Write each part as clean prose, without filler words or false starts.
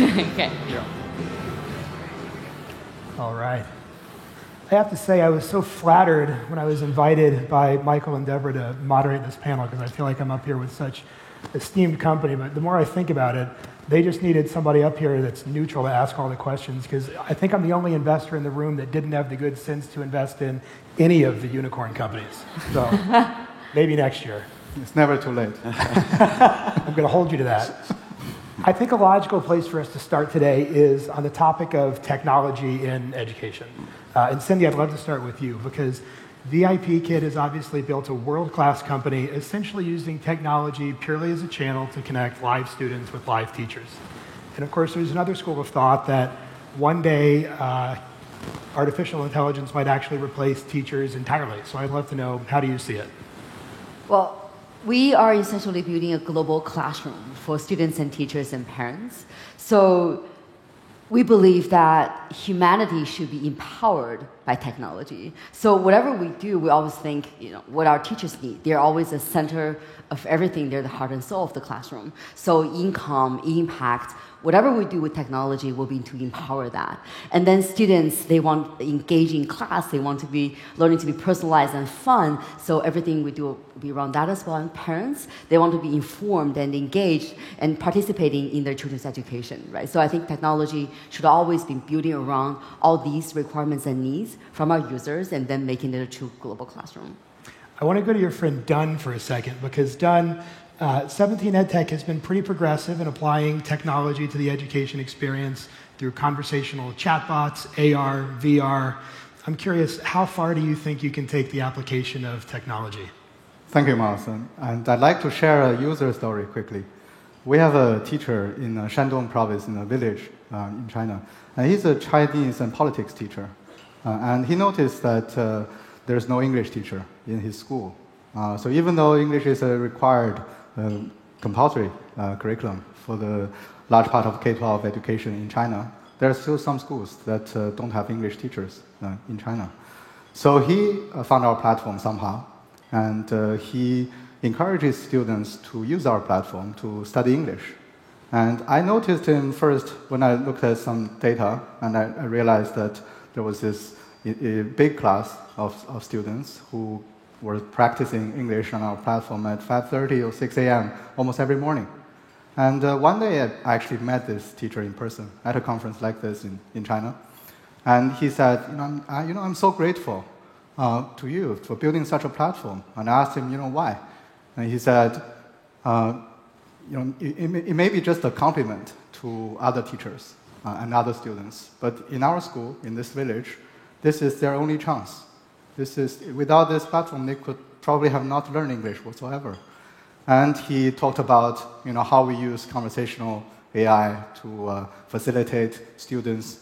Okay. Yeah. All right. I have to say, I was so flattered when I was invited by Michael and Deborah to moderate this panel, because I feel like I'm up here with such esteemed company. But the more I think about it, they just needed somebody up here that's neutral to ask all the questions, because I think I'm the only investor in the room that didn't have the good sense to invest in any of the unicorn companies. So maybe next year. It's never too late. I'm going to hold you to that. I think a logical place for us to start today is on the topic of technology in education. And Cindy, I'd love to start with you, because VIPKid has obviously built a world-class company essentially using technology purely as a channel to connect live students with live teachers. And of course, there's another school of thought that one day artificial intelligence might actually replace teachers entirely. So I'd love to know, how do you see it? Well, we are essentially building a global classroom for students and teachers and parents. So we believe that humanity should be empowered by technology. So whatever we do, we always think, what our teachers need. They're always the center of everything. They're the heart and soul of the classroom. So income, impact, whatever we do with technology will be to empower that. And then students, they want engaging class. They want to be learning to be personalized and fun. So everything we do will be around that as well. And parents, they want to be informed and engaged and participating in their children's education, right? So I think technology should always be building around all these requirements and needs from our users and then making it a true global classroom. I want to go to your friend Dun for a second, because Dun, 17 EdTech has been pretty progressive in applying technology to the education experience through conversational chatbots, AR, VR. I'm curious, how far do you think you can take the application of technology? Thank you, Martin. And I'd like to share a user story quickly. We have a teacher in Shandong province in a village in China, and he's a Chinese and politics teacher. And he noticed that there's no English teacher in his school. So even though English is a required compulsory curriculum for the large part of K-12 education in China, there are still some schools that don't have English teachers in China. So he found our platform somehow, and he encourages students to use our platform to study English. And I noticed him first when I looked at some data, and I realized that there was this big class of students who were practicing English on our platform at 5:30 or 6 a.m. almost every morning. And one day I actually met this teacher in person at a conference like this in China. And he said, I'm so grateful to you for building such a platform. And I asked him, why? And he said, it may be just a compliment to other teachers and other students, but in our school, in this village, this is their only chance. Without this platform, they could probably have not learned English whatsoever. And he talked about how we use conversational AI to facilitate students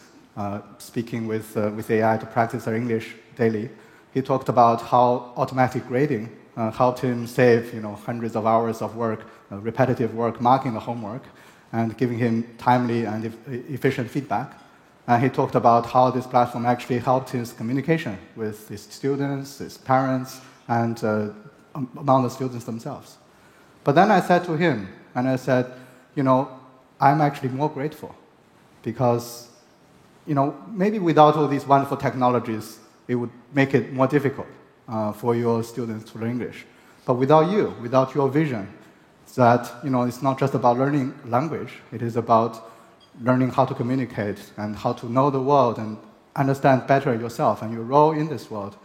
speaking with AI to practice their English daily. He talked about how automatic grading helped him save hundreds of hours of work, repetitive work, marking the homework, and giving him timely and efficient feedback. And he talked about how this platform actually helped his communication with his students, his parents, and among the students themselves. But then I said to him, and I said, I'm actually more grateful because, maybe without all these wonderful technologies, it would make it more difficult for your students to learn English. But without you, without your vision, that, it's not just about learning language, it is about learning how to communicate and how to know the world and understand better yourself and your role in this world.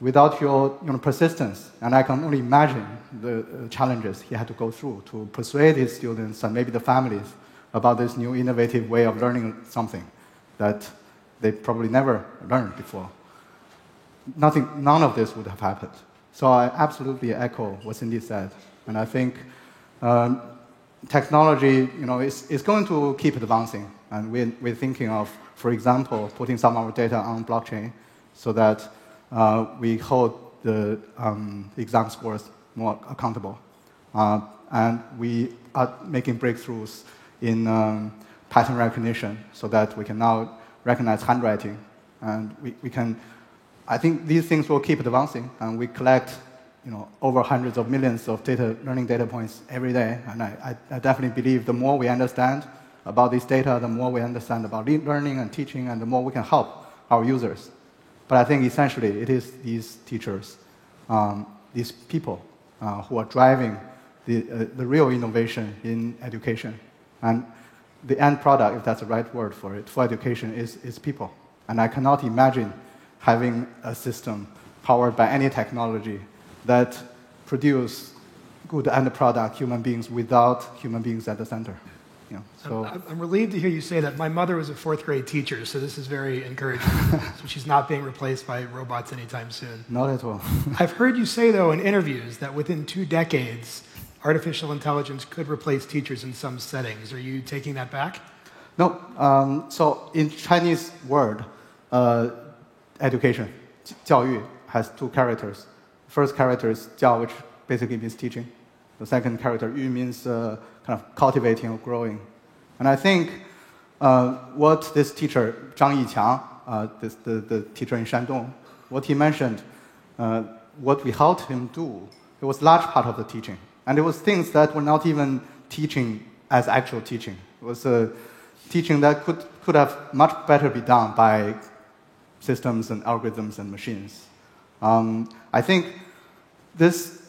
Without your persistence, and I can only imagine the challenges he had to go through to persuade his students and maybe the families about this new innovative way of learning something that they probably never learned before. None of this would have happened. So I absolutely echo what Cindy said, and I think technology, is going to keep advancing, and we're thinking of, for example, putting some of our data on blockchain so that we hold the exam scores more accountable. And we are making breakthroughs in pattern recognition so that we can now recognize handwriting. And we can, I think these things will keep advancing, and we collect over hundreds of millions of learning data points every day. And I definitely believe the more we understand, about this data, the more we understand about learning and teaching, and the more we can help our users. But I think essentially it is these teachers, these people who are driving the real innovation in education. And the end product, if that's the right word for it, for education is people. And I cannot imagine having a system powered by any technology that produce good end product human beings without human beings at the center. You know, so I'm relieved to hear you say that. My mother was a fourth grade teacher, so this is very encouraging. So she's not being replaced by robots anytime soon. not at all. I've heard you say, though, in interviews that within 2 decades, artificial intelligence could replace teachers in some settings. Are you taking that back? No. So in Chinese word, education, 教育, has 2 characters. First character is 教, which basically means teaching. The second character, 育, means kind of cultivating or growing. And I think what this teacher, Zhang Yiqiang, the teacher in Shandong, what he mentioned, what we helped him do, it was large part of the teaching. And it was things that were not even teaching as actual teaching. It was teaching that could have much better be done by systems and algorithms and machines. I think this,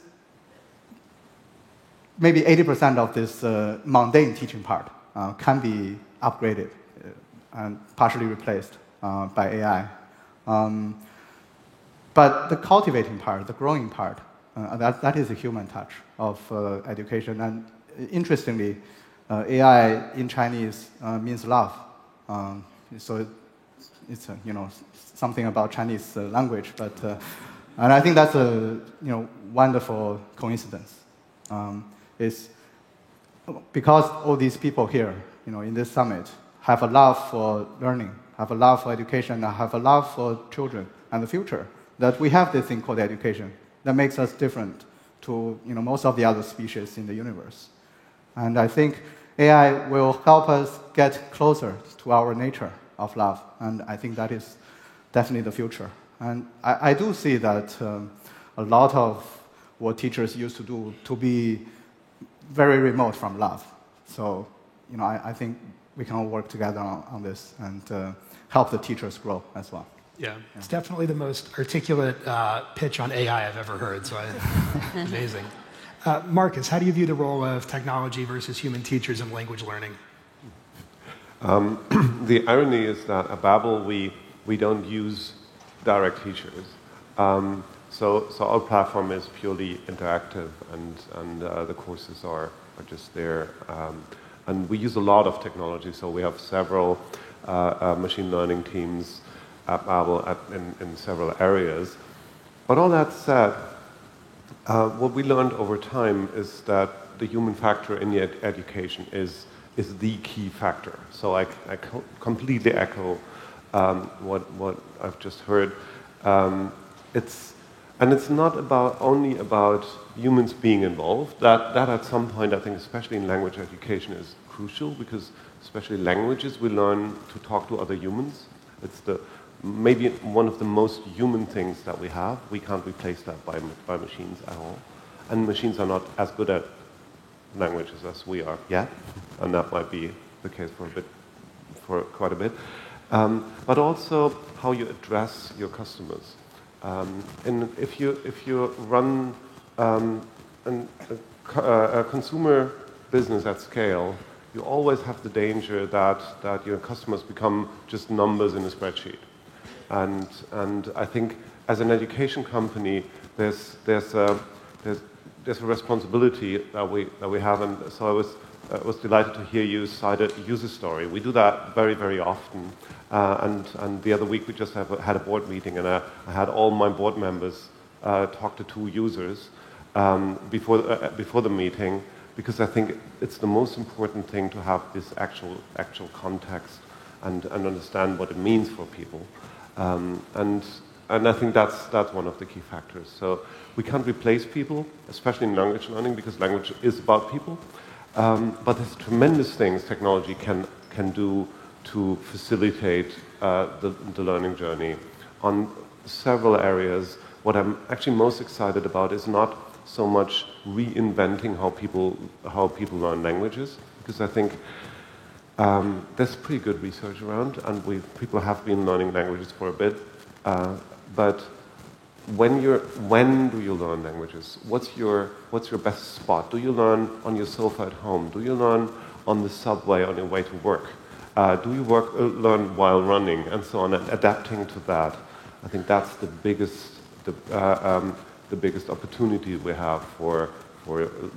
maybe 80% of this mundane teaching part can be upgraded and partially replaced by AI. But the cultivating part, the growing part, that is a human touch of education. And interestingly, AI in Chinese means love. So it's something about Chinese language, but and I think that's a wonderful coincidence. It's because all these people here, in this summit, have a love for learning, have a love for education, and have a love for children and the future, that we have this thing called education that makes us different to most of the other species in the universe. And I think AI will help us get closer to our nature of love, and I think that is definitely the future. And I do see that a lot of what teachers used to do to be very remote from love. So, I think we can all work together on this and help the teachers grow as well. Yeah, it's definitely the most articulate pitch on AI I've ever heard, so amazing. Marcus, how do you view the role of technology versus human teachers in language learning? The irony is that at Babel, we don't use direct teachers. So our platform is purely interactive, and the courses are just there. And we use a lot of technology, so we have several machine learning teams at Babel in several areas. But all that said, what we learned over time is that the human factor in the education is the key factor. So I completely echo what I've just heard. It's not only about humans being involved. That at some point, I think, especially in language education, is crucial, because especially languages, we learn to talk to other humans. It's maybe one of the most human things that we have. We can't replace that by machines at all. And machines are not as good at languages as we are yet, and that might be the case for quite a bit. But also how you address your customers. And if you run a consumer business at scale, you always have the danger that your customers become just numbers in a spreadsheet. And I think as an education company, there's a responsibility that we have. And so I was delighted to hear you cite a user story. We do that very, very often. And the other week we just had a board meeting, and I had all my board members talk to 2 users before the meeting, because I think it's the most important thing to have this actual context and understand what it means for people. And I think that's one of the key factors. So we can't replace people, especially in language learning, because language is about people. But there's tremendous things technology can do to facilitate the learning journey on several areas. What I'm actually most excited about is not so much reinventing how people learn languages, because I think there's pretty good research around, and people have been learning languages for a bit. But when do you learn languages? What's your best spot? Do you learn on your sofa at home? Do you learn on the subway on your way to work? Do you learn while running, and so on? And adapting to that, I think that's the biggest opportunity we have for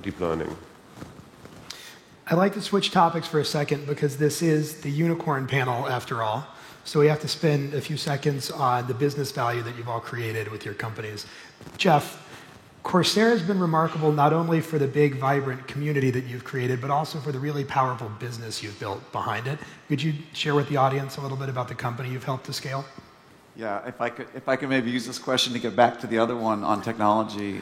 deep learning. I'd like to switch topics for a second because this is the unicorn panel after all. So we have to spend a few seconds on the business value that you've all created with your companies. Jeff, Coursera has been remarkable not only for the big, vibrant community that you've created, but also for the really powerful business you've built behind it. Could you share with the audience a little bit about the company you've helped to scale? Yeah, if I could maybe use this question to get back to the other one on technology.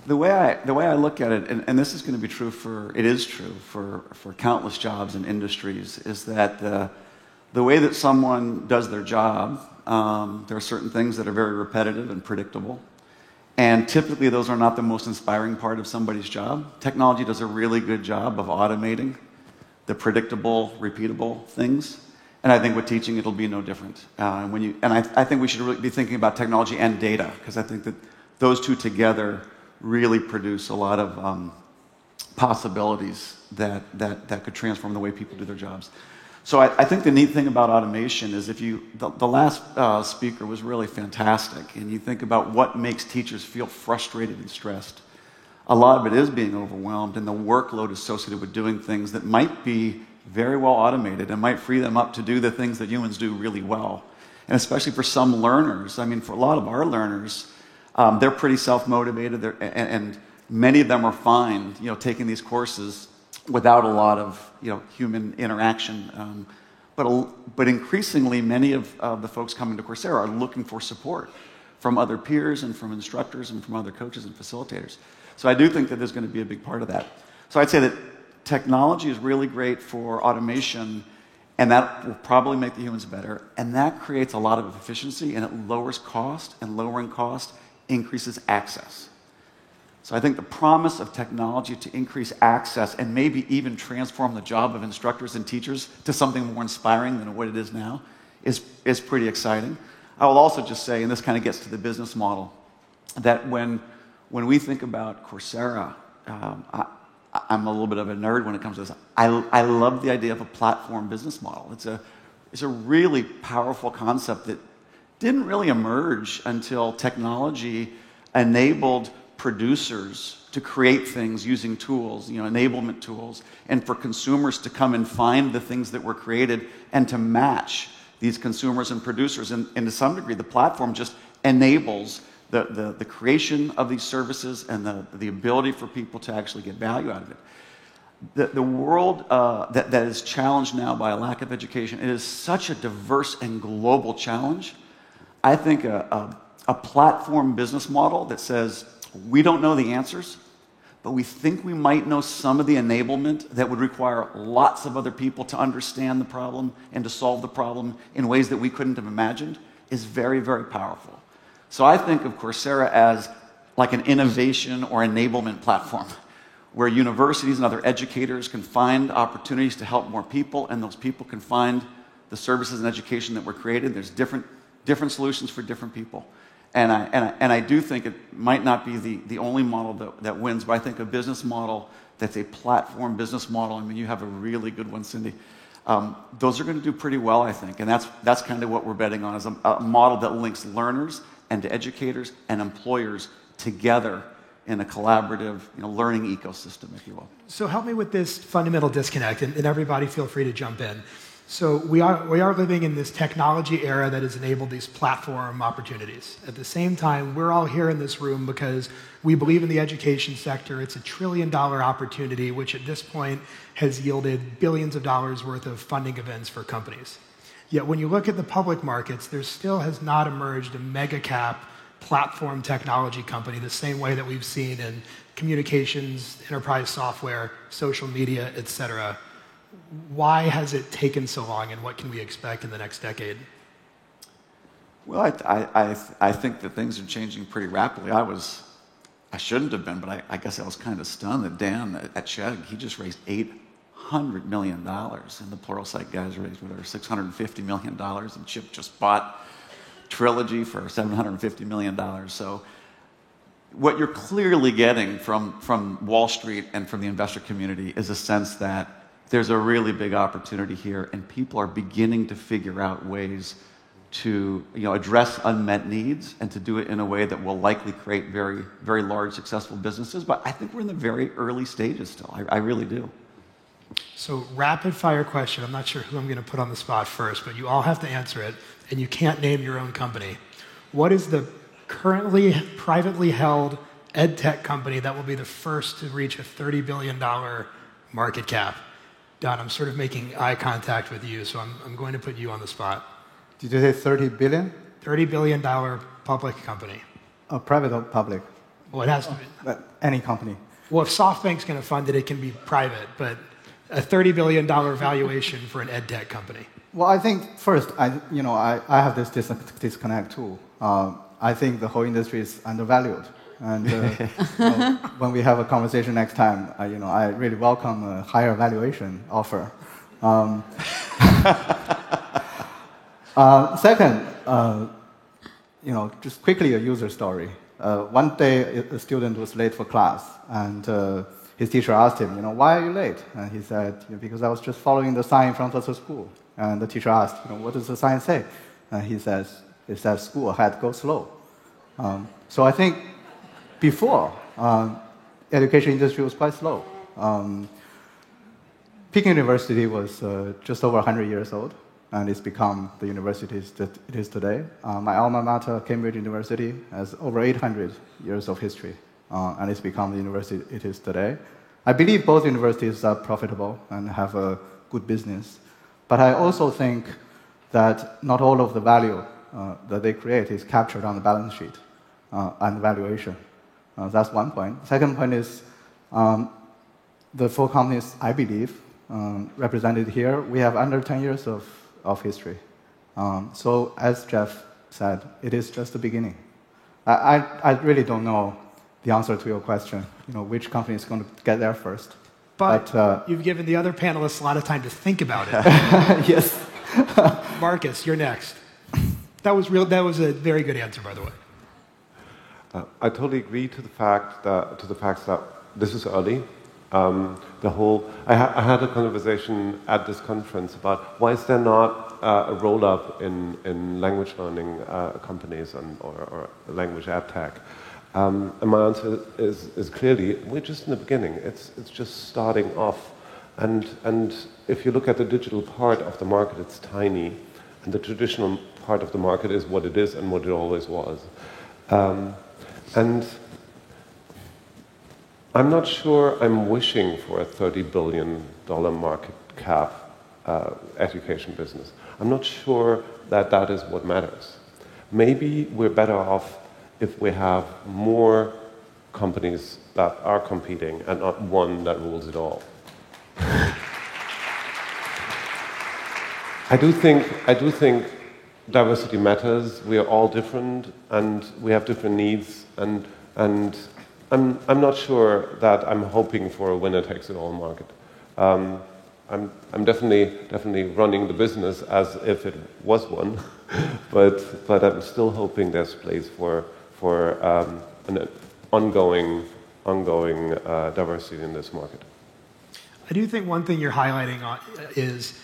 The way I look at it, and this is going to be true for countless jobs and industries, is that the way that someone does their job, there are certain things that are very repetitive and predictable. And typically those are not the most inspiring part of somebody's job. Technology does a really good job of automating the predictable, repeatable things. And I think with teaching, it'll be no different. I think we should really be thinking about technology and data, because I think that those two together really produce a lot of possibilities that could transform the way people do their jobs. So I think the neat thing about automation is the last speaker was really fantastic, and you think about what makes teachers feel frustrated and stressed. A lot of it is being overwhelmed and the workload associated with doing things that might be very well automated and might free them up to do the things that humans do really well. And especially for some learners, I mean, for a lot of our learners, they're pretty self-motivated, and many of them are fine, taking these courses without a lot of, human interaction. But increasingly, many of the folks coming to Coursera are looking for support from other peers and from instructors and from other coaches and facilitators. So I do think that there's going to be a big part of that. So I'd say that technology is really great for automation, and that will probably make the humans better. And that creates a lot of efficiency, and it lowers cost, and lowering cost increases access. So I think the promise of technology to increase access and maybe even transform the job of instructors and teachers to something more inspiring than what it is now is pretty exciting. I will also just say, and this kind of gets to the business model, that when we think about Coursera, I'm a little bit of a nerd when it comes to this. I love the idea of a platform business model. It's a really powerful concept that didn't really emerge until technology enabled producers to create things using tools, enablement tools, and for consumers to come and find the things that were created and to match these consumers and producers. And to some degree, the platform just enables the creation of these services and the ability for people to actually get value out of it. The world that is challenged now by a lack of education, it is such a diverse and global challenge. I think a platform business model that says, we don't know the answers, but we think we might know some of the enablement that would require lots of other people to understand the problem and to solve the problem in ways that we couldn't have imagined is very, very powerful. So I think of Coursera as like an innovation or enablement platform where universities and other educators can find opportunities to help more people, and those people can find the services and education that were created. There's different solutions for different people. And I do think it might not be the only model that wins, but I think a business model that's a platform business model, I mean, you have a really good one, Cindy. Those are going to do pretty well, I think. And that's kind of what we're betting on, is a model that links learners and educators and employers together in a collaborative learning ecosystem, if you will. So help me with this fundamental disconnect, and everybody feel free to jump in. So we are living in this technology era that has enabled these platform opportunities. At the same time, we're all here in this room because we believe in the education sector. It's $1 trillion opportunity, which at this point has yielded billions of dollars worth of funding events for companies. Yet when you look at the public markets, there still has not emerged a mega cap platform technology company the same way that we've seen in communications, enterprise software, social media, et cetera. Why has it taken so long, and what can we expect in the next decade? Well, I think that things are changing pretty rapidly. I shouldn't have been, but I guess I was kind of stunned that Dan at Chegg, he just raised $800 $600 million. And the Pluralsight guys raised whatever, $650 million. And Chip just bought Trilogy for $750 million. So what you're clearly getting from Wall Street and from the investor community is a sense that there's a really big opportunity here, and people are beginning to figure out ways to address unmet needs and to do it in a way that will likely create very, very large, successful businesses. But I think we're in the very early stages still. I really do. So rapid fire question. I'm not sure who I'm going to put on the spot first, but you all have to answer it, and you can't name your own company. What is the currently privately held ed tech company that will be the first to reach a $30 billion market cap? Don, I'm sort of making eye contact with you, so I'm going to put you on the spot. Did you say 30 billion? $30 billion public company. Private or public? Well, it has to be. Any company. Well, if SoftBank's going to fund it, it can be private, but a $30 billion valuation for an ed tech company. Well, I think first, I have this disconnect too. I think the whole industry is undervalued. And when we have a conversation next time, I really welcome a higher valuation offer. Second, just quickly a user story. One day, a student was late for class, and his teacher asked him, why are you late? And he said, because I was just following the sign in front of the school. And the teacher asked, what does the sign say? And he says, it says, school ahead, go slow. So I think before, education industry was quite slow. Peking University was just over 100 years old, and it's become the university that it is today. My alma mater, Cambridge University, has over 800 years of history, and it's become the university it is today. I believe both universities are profitable and have a good business, but I also think that not all of the value that they create is captured on the balance sheet and valuation. That's one point. Second point is the four companies, I believe, represented here, we have under 10 years of history. So as Jeff said, it is just the beginning. I really don't know the answer to your question, which company is going to get there first. But you've given the other panelists a lot of time to think about it. Yes. Marcus, you're next. That was a very good answer, by the way. I totally agree to the fact that this is early. I had a conversation at this conference about why is there not a roll-up in language learning companies or language ed tech. And my answer is clearly we're just in the beginning. It's just starting off, and if you look at the digital part of the market, it's tiny, and the traditional part of the market is what it is and what it always was. And I'm not sure I'm wishing for a $30 billion market cap education business. I'm not sure that is what matters. Maybe we're better off if we have more companies that are competing and not one that rules it all. I do think diversity matters. We are all different, and we have different needs, and I'm not sure that I'm hoping for a winner-takes-it-all market. I'm definitely running the business as if it was one, but I'm still hoping there's place for an ongoing diversity in this market. I do think one thing you're highlighting is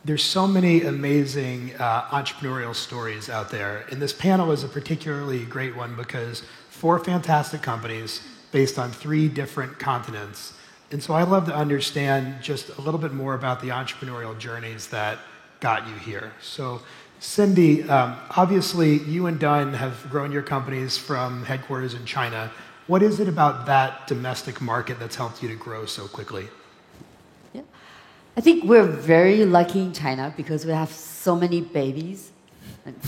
there's so many amazing entrepreneurial stories out there, and this panel is a particularly great one because 4 fantastic companies based on 3 different continents. And so I'd love to understand just a little bit more about the entrepreneurial journeys that got you here. So Cindy, obviously you and Dun have grown your companies from headquarters in China. What is it about that domestic market that's helped you to grow so quickly? Yeah. I think we're very lucky in China because we have so many babies.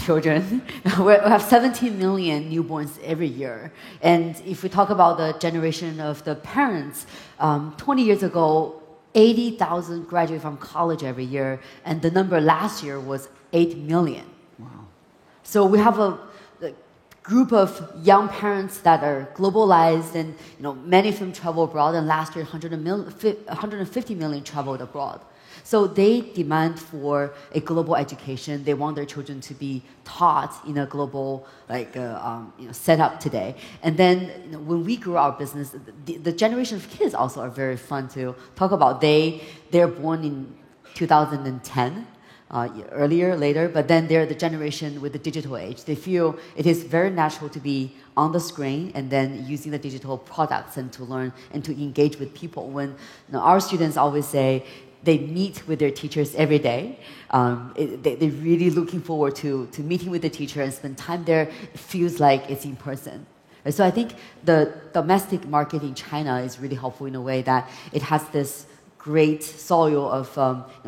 Children. We have 17 million newborns every year. And if we talk about the generation of the parents, 20 years ago, 80,000 graduate from college every year, and the number last year was 8 million. Wow. So we have a group of young parents that are globalized, and many of them travel abroad. And last year, 150 million traveled abroad. So they demand for a global education. They want their children to be taught in a global setup today. And then when we grew our business, the generation of kids also are very fun to talk about. They're born in 2010. Earlier, later, but then they're the generation with the digital age. They feel it is very natural to be on the screen and then using the digital products and to learn and to engage with people. When our students always say they meet with their teachers every day, they're really looking forward to meeting with the teacher and spend time there. It feels like it's in person. And so I think the domestic market in China is really helpful in a way that it has this great soil of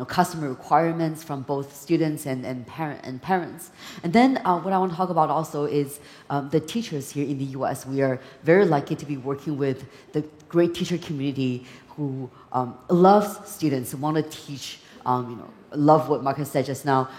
customer requirements from both students and parents. And then what I want to talk about also is the teachers here in the US. We are very lucky to be working with the great teacher community who loves students, want to teach, love what Marcus said just now,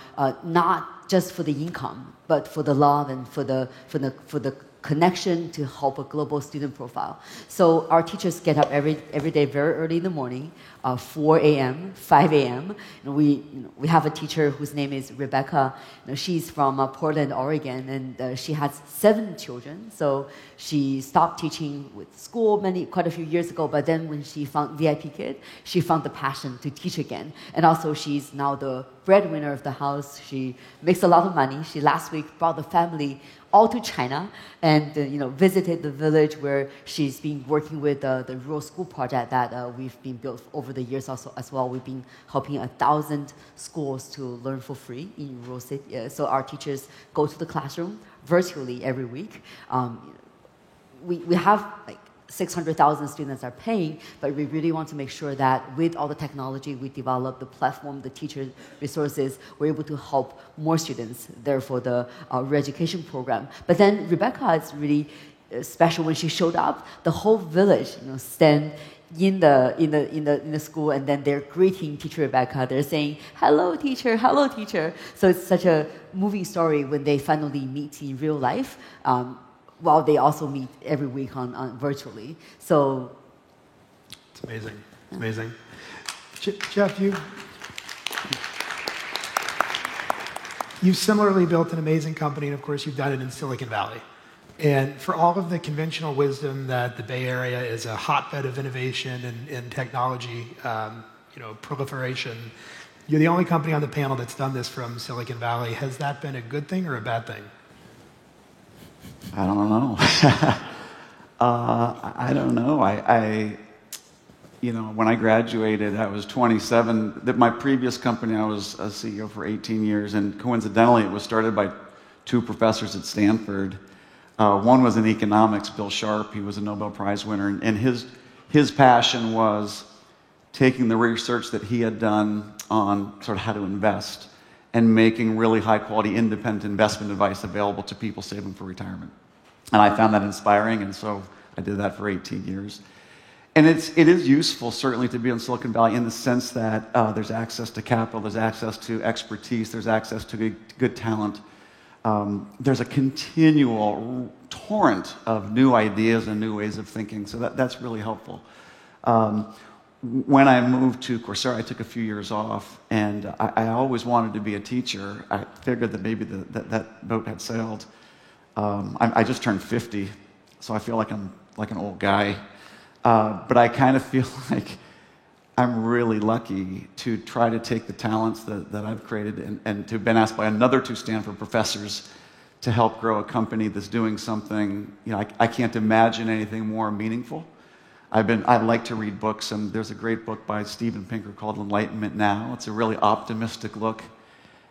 not just for the income, but for the love and for the connection to help a global student profile. So our teachers get up every day very early in the morning, 4 a.m., 5 a.m. We have a teacher whose name is Rebecca. She's from Portland, Oregon, and she has 7 children. So she stopped teaching with school quite a few years ago, but then when she found VIP Kid, she found the passion to teach again. And also she's now the breadwinner of the house. She makes a lot of money. She last week brought the family all to China and visited the village where she's been working with the rural school project that we've been built over the years also as well. We've been helping 1,000 schools to learn for free in rural city. So our teachers go to the classroom virtually every week. We have 600,000 students are paying, but we really want to make sure that with all the technology we develop, the platform, the teacher resources, we're able to help more students, therefore the re-education program. But then Rebecca is really special. When she showed up, the whole village stand in the school, and then they're greeting teacher Rebecca. They're saying, hello teacher, hello teacher. So it's such a moving story when they finally meet in real life. While they also meet every week on virtually. So it's amazing. It's amazing. Jeff, you've similarly built an amazing company, and of course you've done it in Silicon Valley. And for all of the conventional wisdom that the Bay Area is a hotbed of innovation and technology proliferation, you're the only company on the panel that's done this from Silicon Valley. Has that been a good thing or a bad thing? I don't know. I don't know. When I graduated, I was 27. My previous company, I was a CEO for 18 years, and coincidentally, it was started by 2 professors at Stanford. One was in economics, Bill Sharp. He was a Nobel Prize winner, and his passion was taking the research that he had done on sort of how to invest and making really high-quality independent investment advice available to people saving for retirement. And I found that inspiring, and so I did that for 18 years. And it is useful, certainly, to be in Silicon Valley in the sense that there's access to capital, there's access to expertise, there's access to good talent. There's a continual torrent of new ideas and new ways of thinking, so that's really helpful. When I moved to Coursera, I took a few years off, and I always wanted to be a teacher. I figured that maybe that boat had sailed. I just turned 50, so I feel like I'm like an old guy. But I kind of feel like I'm really lucky to try to take the talents that I've created and to have been asked by another 2 Stanford professors to help grow a company that's doing something. I can't imagine anything more meaningful. I like to read books, and there's a great book by Steven Pinker called Enlightenment Now. It's a really optimistic look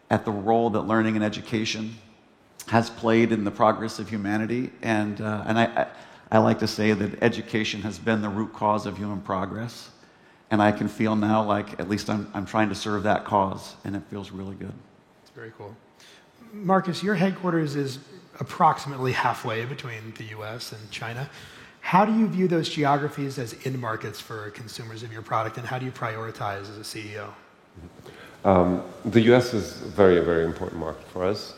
at the role that learning and education has played in the progress of humanity. And I like to say that education has been the root cause of human progress. And I can feel now like at least I'm trying to serve that cause, and it feels really good. It's very cool. Marcus, your headquarters is approximately halfway between the US and China. How do you view those geographies as end markets for consumers of your product, and how do you prioritize as a CEO? The US is a very, very important market for us.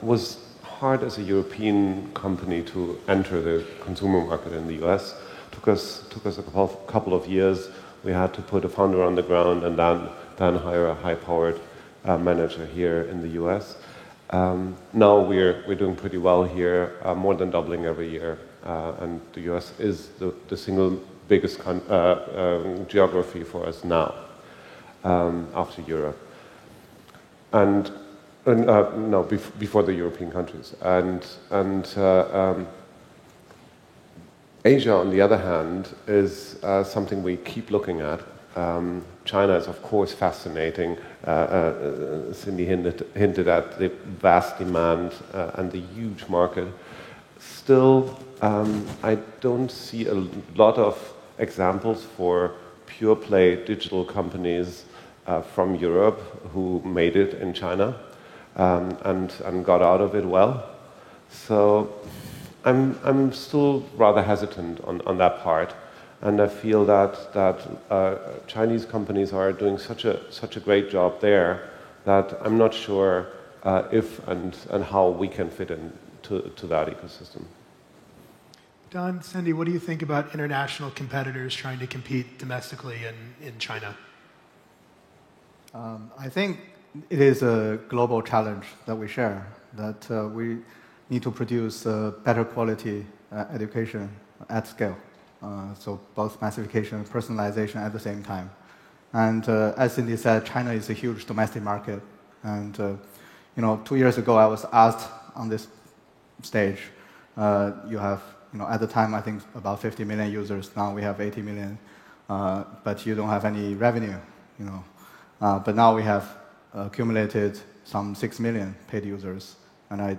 Was hard as a European company to enter the consumer market in the US. Took us a couple of years. We had to put a founder on the ground and then hire a high-powered manager here in the US. Now we're doing pretty well here, more than doubling every year. And the US is the single biggest geography for us now, after Europe. Before the European countries. Asia, on the other hand, is something we keep looking at. China is, of course, fascinating. Cindy hinted at the vast demand and the huge market. Still, I don't see a lot of examples for pure play digital companies from Europe who made it in China and got out of it well. So I'm still rather hesitant on that part, and I feel that Chinese companies are doing such a great job there that I'm not sure if and how we can fit into that ecosystem. Don, Cindy, what do you think about international competitors trying to compete domestically in China? I think it is a global challenge that we share, that we need to produce better quality education at scale. So both massification and personalization at the same time. And as Cindy said, China is a huge domestic market. And 2 years ago, I was asked on this stage, you have, at the time, I think about 50 million users. Now we have 80 million, but you don't have any revenue, But now we have accumulated some 6 million paid users, and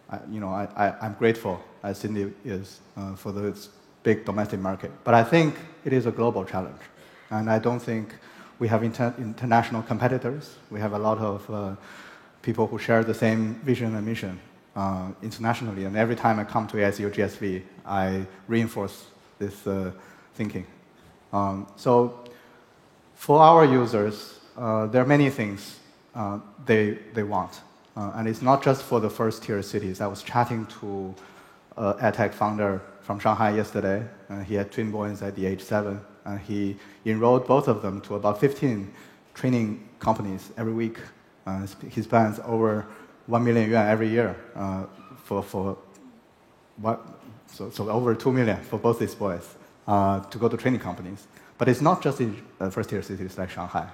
I'm grateful, as Cindy is, for this big domestic market. But I think it is a global challenge, and I don't think we have international competitors. We have a lot of people who share the same vision and mission internationally, and every time I come to ASU GSV, I reinforce this thinking. So for our users, there are many things they want. And it's not just for the first-tier cities. I was chatting to an EdTech founder from Shanghai yesterday. He had twin boys at the age 7, and he enrolled both of them to about 15 training companies every week. He spends over 1 million yuan every year so over 2 million for both these boys to go to training companies. But it's not just in first-tier cities like Shanghai.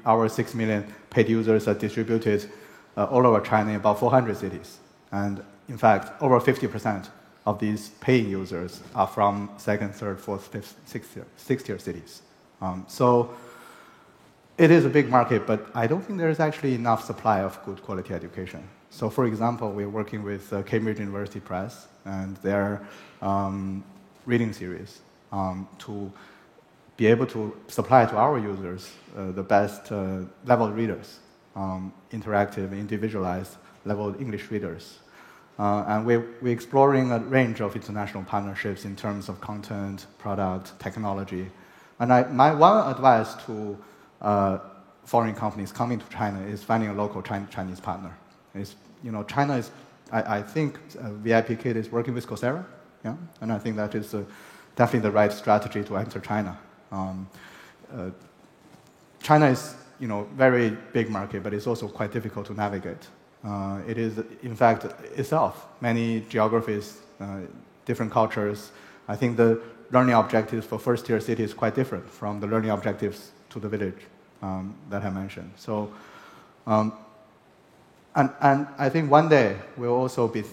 Our 6 million paid users are distributed all over China in about 400 cities. And in fact, over 50% of these paying users are from second, third, fourth, fifth, sixth-tier cities. So it is a big market, but I don't think there is actually enough supply of good quality education. So for example, we're working with Cambridge University Press and their reading series to be able to supply to our users the best level readers, interactive, individualized level English readers. And we're exploring a range of international partnerships in terms of content, product, technology. And my one advice to foreign companies coming to China is finding a local Chinese partner. China is, I think VIPKid is working with Coursera, yeah? And I think that is definitely the right strategy to enter China. China is, very big market, but it's also quite difficult to navigate. It is, in fact, itself many geographies, different cultures. I think the learning objectives for first-tier cities is quite different from the learning objectives to the village that I mentioned. So, and I think one day we'll also be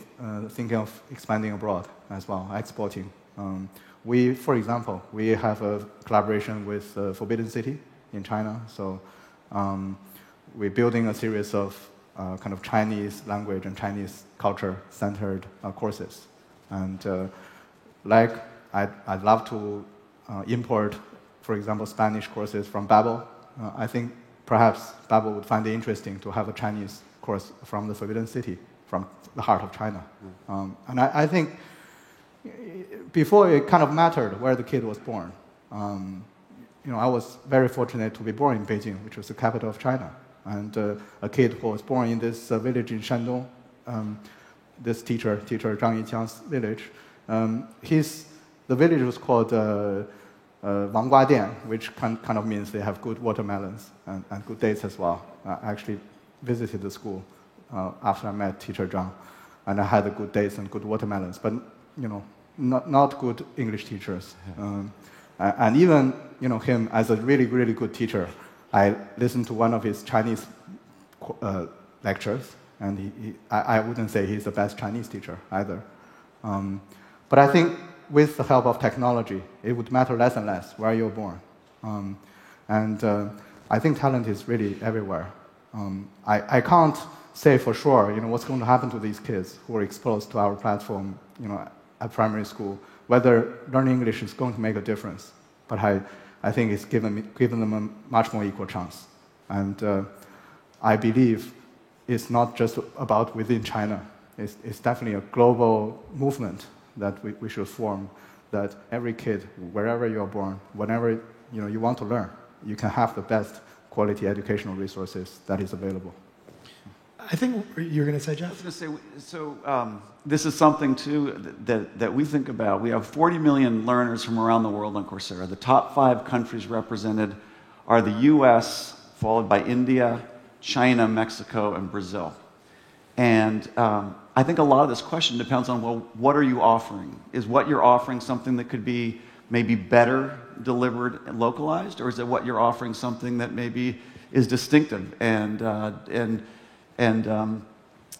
thinking of expanding abroad as well, exporting. For example, we have a collaboration with Forbidden City in China. So we're building a series of kind of Chinese language and Chinese culture-centered courses. And I'd love to import, for example, Spanish courses from Babbel. I think perhaps Babbel would find it interesting to have a Chinese course from the Forbidden City, from the heart of China. And I think before it kind of mattered where the kid was born. I was very fortunate to be born in Beijing, which was the capital of China. And a kid who was born in this village in Shandong, this teacher Zhang Yiqiang's village. The village was called Wanggua Dian, which kind of means they have good watermelons and good dates as well. I actually visited the school after I met teacher Zhang, and I had the good dates and good watermelons, but not good English teachers. And even him as a really, really good teacher, I listened to one of his Chinese lectures, and I wouldn't say he's the best Chinese teacher either. But I think with the help of technology, it would matter less and less where you're born. I think talent is really everywhere. I can't say for sure, what's going to happen to these kids who are exposed to our platform, at primary school, whether learning English is going to make a difference. But I think it's given them a much more equal chance. And I believe it's not just about within China. It's definitely a global movement that we should form, that every kid, wherever you're born, whenever you want to learn, you can have the best quality educational resources that is available. I think you were going to say, Jeff? I was going to say, so this is something, too, that we think about. We have 40 million learners from around the world on Coursera. The top 5 countries represented are the US, followed by India, China, Mexico, and Brazil. And I think a lot of this question depends on, well, what are you offering? Is what you're offering something that could be maybe better delivered and localized, or is it what you're offering something that maybe is distinctive and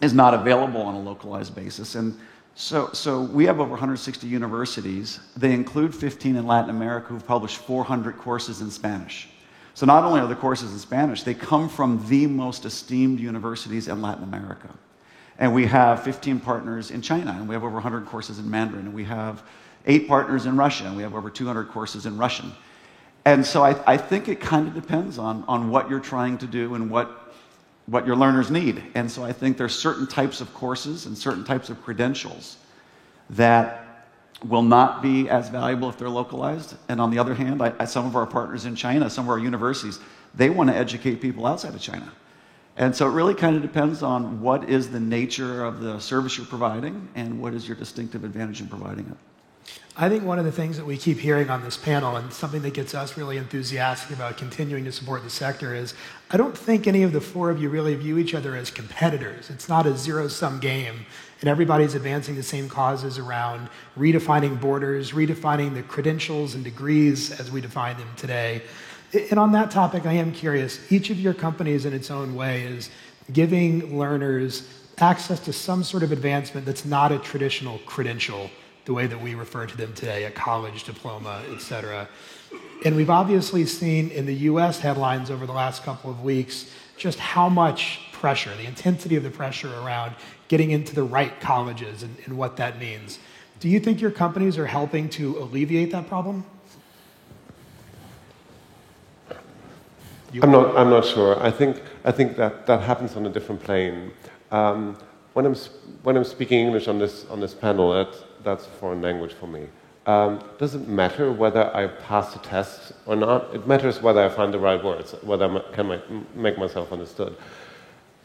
is not available on a localized basis? And so we have over 160 universities. They include 15 in Latin America who've published 400 courses in Spanish. So not only are the courses in Spanish, they come from the most esteemed universities in Latin America. And we have 15 partners in China, and we have over 100 courses in Mandarin, and we have 8 partners in Russia, and we have over 200 courses in Russian. And so I think it kind of depends on what you're trying to do and what your learners need. And so I think there's certain types of courses and certain types of credentials that will not be as valuable if they're localized. And on the other hand, some of our partners in China, some of our universities, they want to educate people outside of China. And so it really kind of depends on what is the nature of the service you're providing and what is your distinctive advantage in providing it. I think one of the things that we keep hearing on this panel, and something that gets us really enthusiastic about continuing to support the sector, is I don't think any of the 4 of you really view each other as competitors. It's not a zero-sum game, and everybody's advancing the same causes around redefining borders, redefining the credentials and degrees as we define them today. And on that topic, I am curious, each of your companies in its own way is giving learners access to some sort of advancement that's not a traditional credential, the way that we refer to them today, a college diploma, et cetera. And we've obviously seen in the US headlines over the last couple of weeks just how much pressure, the intensity of the pressure around getting into the right colleges and what that means. Do you think your companies are helping to alleviate that problem? I'm not sure. I think that happens on a different plane. When I'm speaking English on this panel, that's a foreign language for me. Does it matter whether I pass the test or not? It matters whether I find the right words, whether I can make myself understood.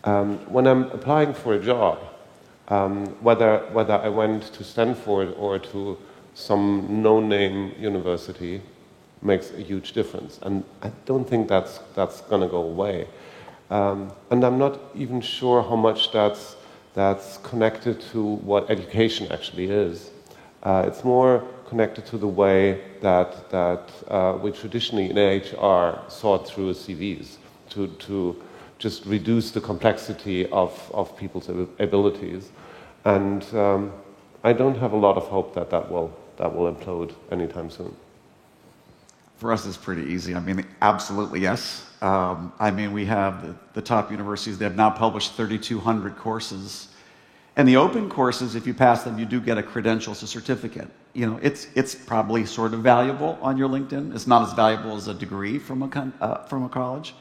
When I'm applying for a job, whether I went to Stanford or to some no-name university makes a huge difference, and I don't think that's going to go away. And I'm not even sure how much that's connected to what education actually is. It's more connected to the way that we traditionally in HR sort through CVs to just reduce the complexity of people's abilities. And I don't have a lot of hope that will implode anytime soon. For us, it's pretty easy. I mean, absolutely yes. We have the top universities. They have now published 3,200 courses. And the open courses, if you pass them, you do get a credential, it's a certificate. It's probably sort of valuable on your LinkedIn. It's not as valuable as a degree from a college.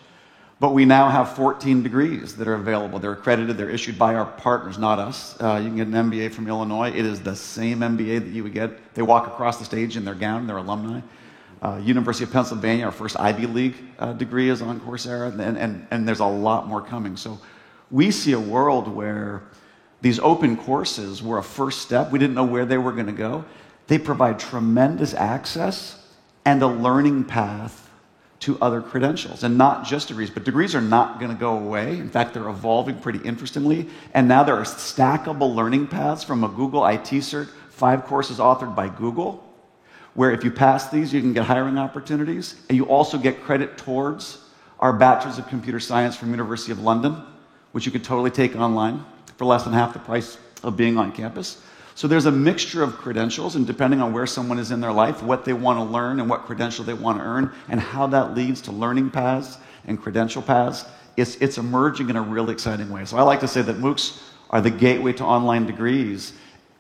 But we now have 14 degrees that are available. They're accredited. They're issued by our partners, not us. You can get an MBA from Illinois. It is the same MBA that you would get. They walk across the stage in their gown. They're alumni. University of Pennsylvania, our first Ivy League degree is on Coursera, and there's a lot more coming. So we see a world where These open courses were a first step. We didn't know where they were going to go. They provide tremendous access and a learning path to other credentials, and not just degrees, but degrees are not going to go away. In fact, they're evolving pretty interestingly, and now there are stackable learning paths from a Google IT Cert, 5 courses authored by Google, where if you pass these, you can get hiring opportunities, and you also get credit towards our Bachelor's of Computer Science from University of London, which you could totally take online for less than half the price of being on campus. So there's a mixture of credentials, and depending on where someone is in their life, what they want to learn and what credential they want to earn, and how that leads to learning paths and credential paths, it's emerging in a really exciting way. So I like to say that MOOCs are the gateway to online degrees,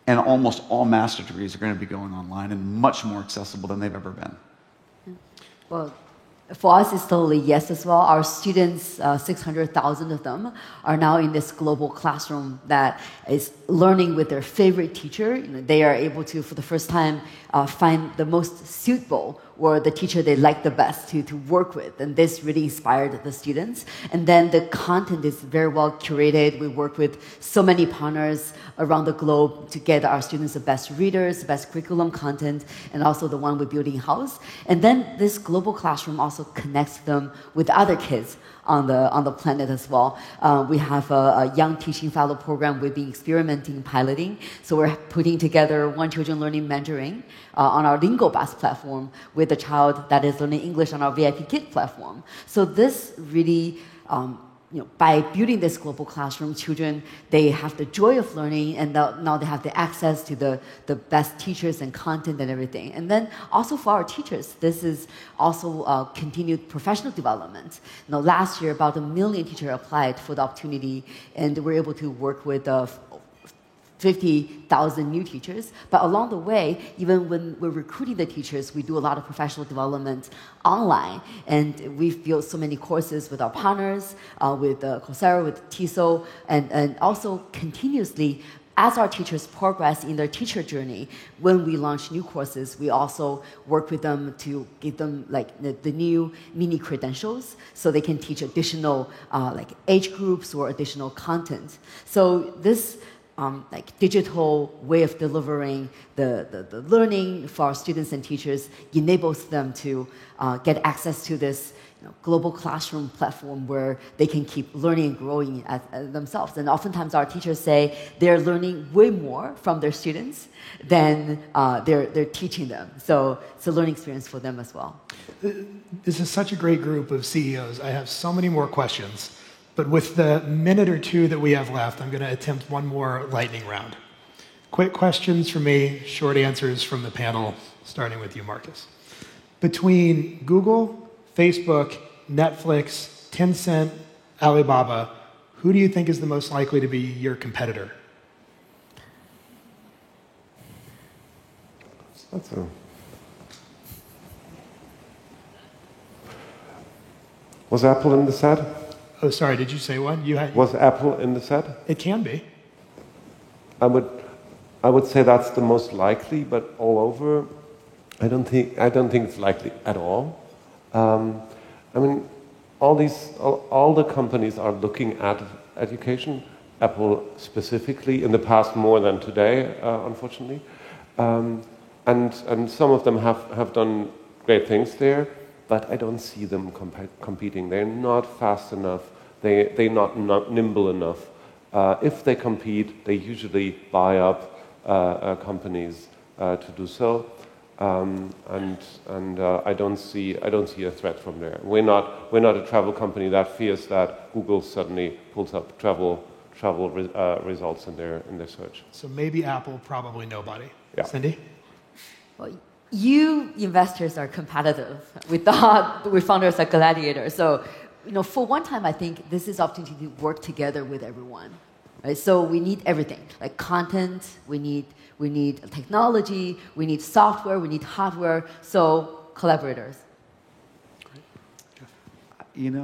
and almost all master degrees are going to be going online and much more accessible than they've ever been. Well, for us, it's totally yes as well. Our students, 600,000 of them, are now in this global classroom that is learning with their favorite teacher. They are able to, for the first time, find the most suitable or the teacher they like the best to work with. And this really inspired the students. And then the content is very well curated. We work with so many partners around the globe to get our students the best readers, the best curriculum content, and also the one we're building in-house. And then this global classroom also connects them with other kids on the planet as well. We have a young teaching fellow program we've been experimenting, piloting. So we're putting together one children learning Mandarin on our LingoBus platform with a child that is learning English on our VIP Kid platform. So this really, by building this global classroom, children, they have the joy of learning, and now they have the access to the best teachers and content and everything. And then also for our teachers, this is also continued professional development. Last year, about 1 million teachers applied for the opportunity, and we're able to work with 50,000 new teachers. But along the way, even when we're recruiting the teachers, we do a lot of professional development online. And we've built so many courses with our partners, with Coursera, with TESOL, and also continuously, as our teachers progress in their teacher journey, when we launch new courses, we also work with them to give them the new mini credentials so they can teach additional age groups or additional content. So this digital way of delivering the learning for our students and teachers enables them to get access to this global classroom platform where they can keep learning and growing themselves. And oftentimes our teachers say they're learning way more from their students than they're teaching them. So it's a learning experience for them as well. This is such a great group of CEOs. I have so many more questions. But with the minute or two that we have left, I'm going to attempt one more lightning round. Quick questions from me, short answers from the panel, starting with you, Marcus. Between Google, Facebook, Netflix, Tencent, Alibaba, who do you think is the most likely to be your competitor? Was Apple in the set? Oh, sorry, did you say one? Was Apple in the set? It can be. I would say that's the most likely, but all over, I don't think it's likely at all. All the companies are looking at education. Apple specifically, in the past more than today, unfortunately, and some of them have done great things there. But I don't see them competing. They're not fast enough. They're not nimble enough. If they compete, they usually buy up companies to do so. I don't see a threat from there. We're not a travel company that fears that Google suddenly pulls up travel results in their search. So maybe Apple, probably nobody. Yeah. Cindy? Well, you investors are competitive. We found ourselves a gladiator. So, for one time, I think this is opportunity to work together with everyone. Right? So we need everything, like content. We need technology. We need software. We need hardware. So collaborators. If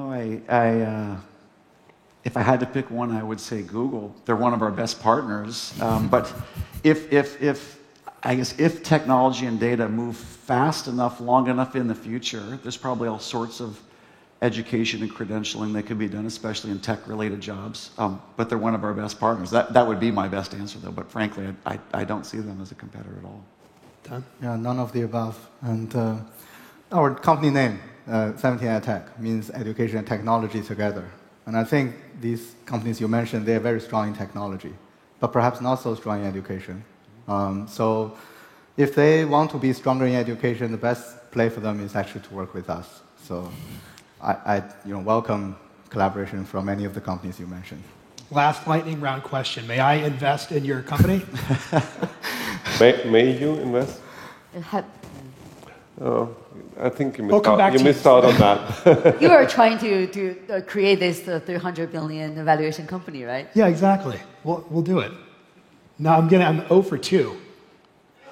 I had to pick one, I would say Google. They're one of our best partners. But if technology and data move fast enough, long enough in the future, there's probably all sorts of education and credentialing that could be done, especially in tech-related jobs. But they're one of our best partners. That would be my best answer, though. But frankly, I don't see them as a competitor at all. Done? Yeah, none of the above. And our company name, 17EdTech, means education and technology together. And I think these companies you mentioned, they are very strong in technology, but perhaps not so strong in education. So if they want to be stronger in education, the best play for them is actually to work with us. So I welcome collaboration from any of the companies you mentioned. Last lightning round question. May I invest in your company? May you invest? I think you missed out on that. You are trying to create this 300 billion valuation company, right? Yeah, exactly. We'll do it. No, I'm 0 for 2.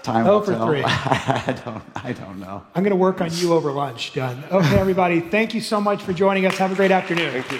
Time 0 will for tell. 3. I don't know. I'm going to work on you over lunch. Done. Okay, everybody. Thank you so much for joining us. Have a great afternoon. Thank you.